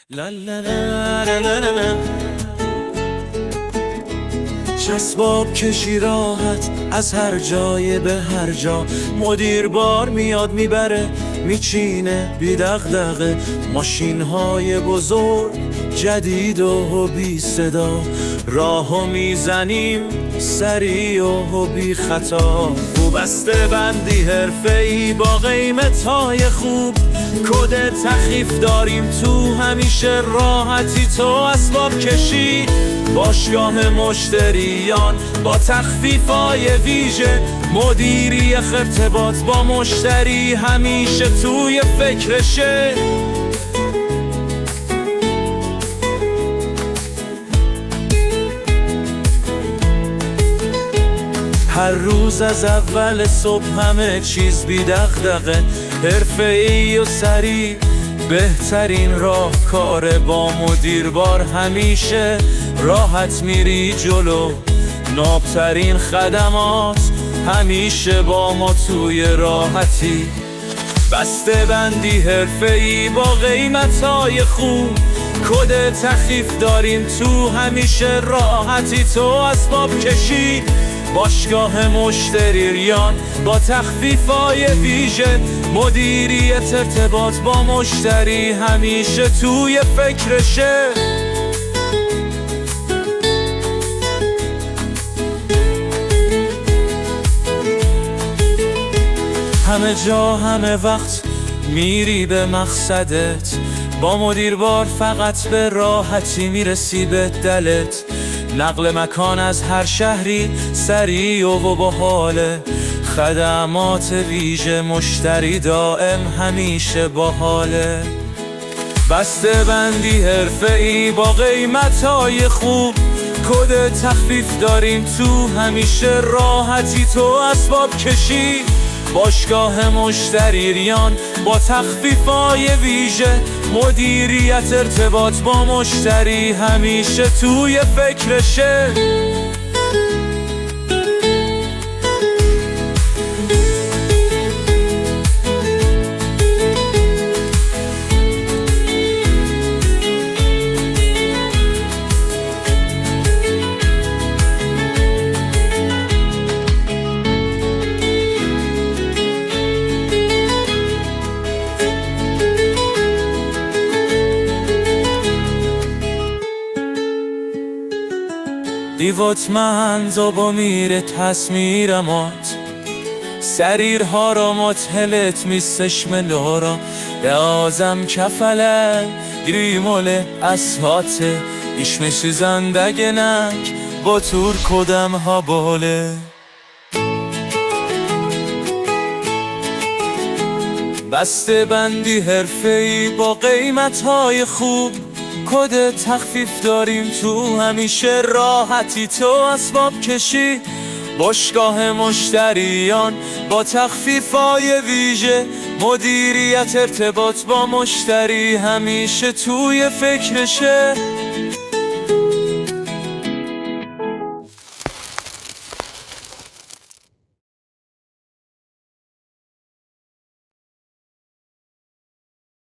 لا لا لا لا لا لا لا. چسباب کشی راحت از هر جای به هر جا، مدیر بار میاد میبره میچینه بی دغدغه، ماشین های بزرگ جدید و بی صدا، راهو میزنیم سریع و بی خطا. و بسته بندی حرفه‌ای با قیمت های خوب، کد تخفیف داریم تو همیشه راحتی تو اسباب کشی، باشگاه مشتریان با تخفیف‌های ویژه، مدیری ارتباط با مشتری همیشه توی فکرشه. هر روز از اول صبح همه چیز بی دغدغه، حرفه‌ای و سریع بهترین راهکاره، با مدیر بار همیشه راحت میری جلو، نابترین خدمات همیشه با ما توی راحتی. بسته بندی حرفه‌ای با قیمت‌های خوب، کد تخفیف داریم تو همیشه راحتی تو اسباب کشی، باشگاه مشتریان با تخفیف‌های ویژه، مدیریت ارتباط با مشتری همیشه توی فکرشه. همه جا همه وقت میری به مقصدت، با مدیر بار فقط به راحتی میرسی به دلت، نقل مکان از هر شهری سریع و با حاله، خدمات ویژه مشتری دائم همیشه با حاله. بسته بندی حرفه‌ای با قیمت‌های خوب، کد تخفیف داریم تو همیشه راحتی تو اسباب کشی، باشگاه مشتریان با تخفیف‌های ویژه، مدیریت ارتباط با مشتری همیشه توی فکرشه. دیوت من زبا میره تصمیرمات، سریر هارامات هلت میسش ملارا، لازم کفله گریمول اسهاته، ایشمشی زندگنک با تور کدم ها باله. بسته بندی حرفه‌ای با قیمت‌های خوب، کد تخفیف داریم تو همیشه راحتی تو اسباب کشی، باشگاه مشتریان با تخفیف‌های ویژه، مدیریت ارتباط با مشتری همیشه توی فکرشه.